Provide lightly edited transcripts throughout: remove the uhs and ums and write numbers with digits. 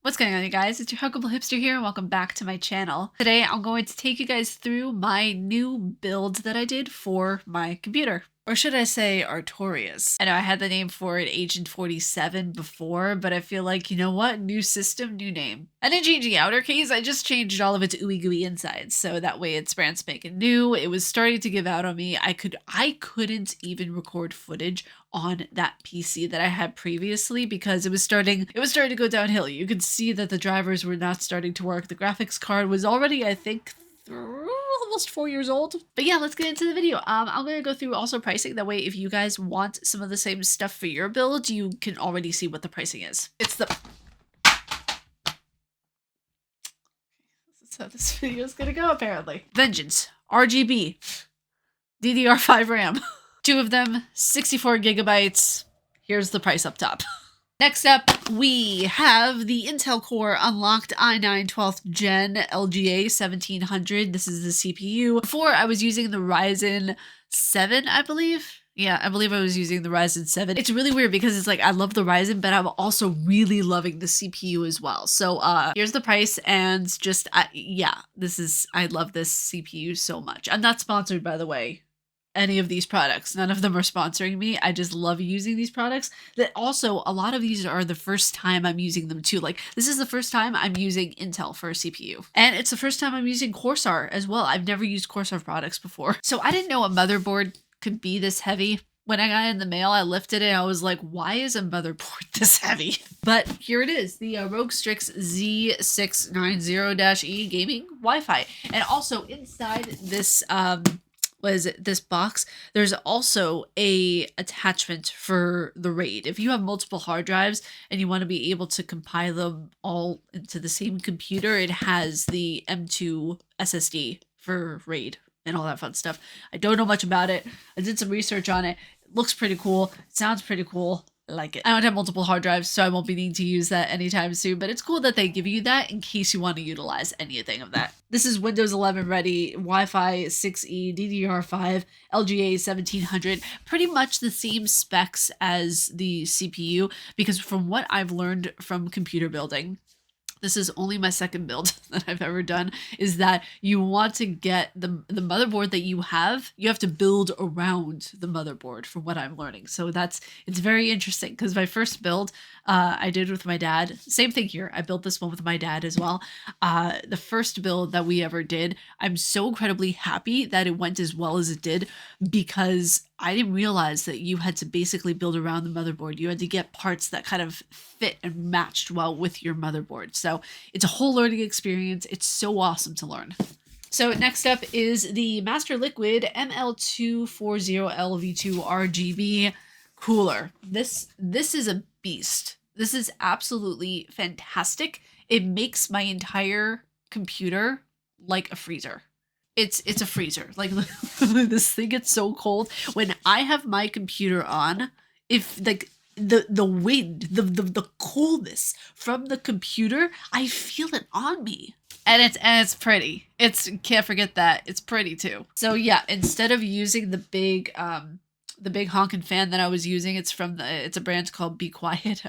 What's going on, you guys? It's your Huggable Hipster here and welcome back to my channel. Today I'm going to take you guys through my new build that I did for my computer. Or should I say Artorias. I know I had the name for it Agent 47 before, but I feel like, you know what? New system, new name. I didn't change the outer case, I just changed all of its ooey gooey insides, so that way it's brand spanking new. It was starting to give out on me. I couldn't even record footage on that PC that I had previously because it was starting to go downhill. You could see that the drivers were not starting to work. The graphics card was already, I think, almost 4 years old. But yeah, let's get into the video. I'm gonna go through also pricing. That way, if you guys want some of the same stuff for your build, you can already see what the pricing is. This is how this video is gonna go, apparently. Vengeance, RGB, DDR5 RAM. Two of them, 64 gigabytes. Here's the price up top. Next up, we have the Intel Core Unlocked i9 12th Gen LGA 1700. This is the CPU. Before, I was using the Ryzen 7, I believe. Yeah, I believe I was using the Ryzen 7. It's really weird because it's like I love the Ryzen, but I'm also really loving the CPU as well. So here's the price and just, yeah, I love this CPU so much. I'm not sponsored, by the way. Any of these products. None of them are sponsoring me. I just love using these products. That also, a lot of these are the first time I'm using them too. Like, this is the first time I'm using Intel for a CPU. And it's the first time I'm using Corsair as well. I've never used Corsair products before. So I didn't know a motherboard could be this heavy. When I got it in the mail, I lifted it. I was like, why is a motherboard this heavy? But here it is, the ROG Strix Z690-E Gaming Wi-Fi. And also inside this, this box, there's also a attachment for the RAID. If you have multiple hard drives and you want to be able to compile them all into the same computer, it has the M2 SSD for RAID and all that fun stuff. I don't know much about it. I did some research on it. It looks pretty cool. It sounds pretty cool. I like it. I don't have multiple hard drives, so I won't be needing to use that anytime soon, but it's cool that they give you that in case you want to utilize anything of that. This is Windows 11 ready, Wi-Fi 6E, DDR5, LGA 1700, pretty much the same specs as the CPU, because from what I've learned from computer building, this is only my second build that I've ever done, is that you want to get the motherboard that you have to build around the motherboard, from what I'm learning. So it's very interesting because my first build I did with my dad, same thing here. I built this one with my dad as well. The first build that we ever did, I'm so incredibly happy that it went as well as it did because I didn't realize that you had to basically build around the motherboard. You had to get parts that kind of fit and matched well with your motherboard. So it's a whole learning experience. It's so awesome to learn. So next up is the Master Liquid ML240LV2 RGB cooler. This is a beast. This is absolutely fantastic. It makes my entire computer like a freezer. It's a freezer. Like, this thing gets so cold. When I have my computer on, if like the wind, the coolness from the computer, I feel it on me. And it's pretty. Can't forget that. It's pretty too. So yeah, instead of using the big honking fan that I was using, it's a brand called Be Quiet.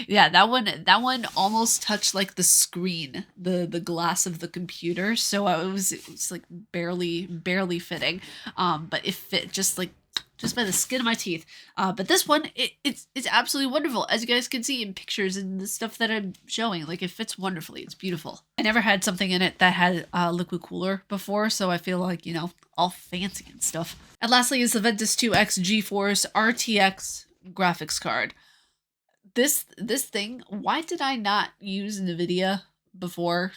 Yeah, that one almost touched like the screen, the glass of the computer. So it was like barely fitting. But it fit just by the skin of my teeth. But this one, it's absolutely wonderful. As you guys can see in pictures and the stuff that I'm showing, like, it fits wonderfully. It's beautiful. I never had something in it that had a liquid cooler before, so I feel like, you know, all fancy and stuff. And lastly is the Ventus 2X GeForce RTX graphics card. This thing, why did I not use NVIDIA before?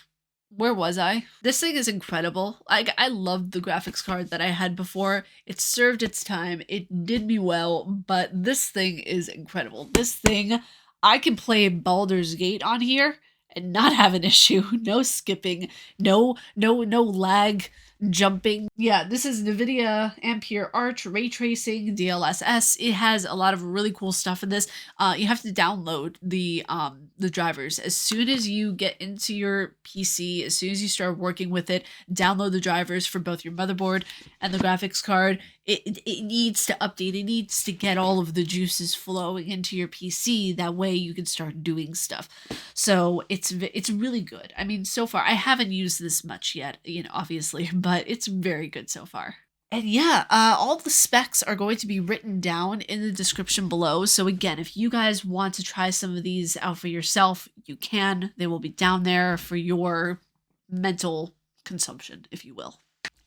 Where was I? This thing is incredible. I loved the graphics card that I had before. It served its time. It did me well, but this thing is incredible. This thing, I can play Baldur's Gate on here and not have an issue. No skipping, no lag, jumping. Yeah, this is NVIDIA Ampere Arch Ray Tracing DLSS. It has a lot of really cool stuff in this. You have to download the drivers as soon as you get into your PC. As soon as you start working with it, download the drivers for both your motherboard and the graphics card. It needs to update. It needs to get all of the juices flowing into your PC. That way you can start doing stuff. So it's really good. I mean, so far I haven't used this much yet, you know, obviously, but it's very good so far. And yeah, all the specs are going to be written down in the description below. So again, if you guys want to try some of these out for yourself, you can. They will be down there for your mental consumption, if you will.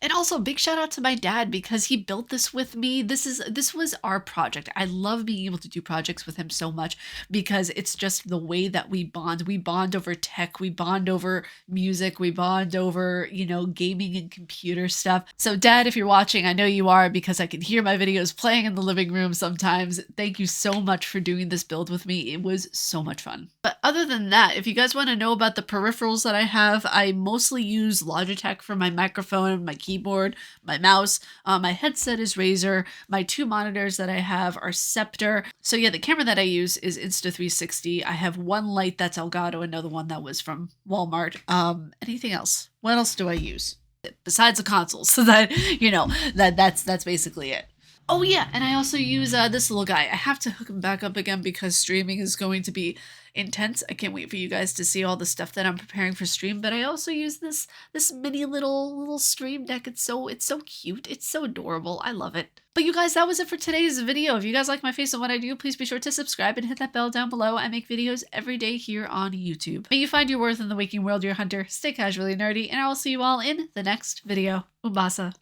And also big shout out to my dad because he built this with me. This was our project. I love being able to do projects with him so much because it's just the way that we bond. We bond over tech, we bond over music, we bond over, you know, gaming and computer stuff. So Dad, if you're watching, I know you are because I can hear my videos playing in the living room sometimes. Thank you so much for doing this build with me. It was so much fun. But other than that, if you guys want to know about the peripherals that I have, I mostly use Logitech for my microphone, my keyboard, my mouse. My headset is Razer. My two monitors that I have are Scepter. So yeah, the camera that I use is Insta360. I have one light that's Elgato, another one that was from Walmart. Anything else? What else do I use? Besides the console, so that, you know, that's basically it. Oh yeah, and I also use this little guy. I have to hook him back up again because streaming is going to be intense. I can't wait for you guys to see all the stuff that I'm preparing for stream. But I also use this mini little stream deck. It's so cute. It's so adorable. I love it. But you guys, that was it for today's video. If you guys like my face and what I do, please be sure to subscribe and hit that bell down below. I make videos every day here on YouTube. May you find your worth in the waking world, your hunter. Stay casually nerdy, and I will see you all in the next video. Umbasa.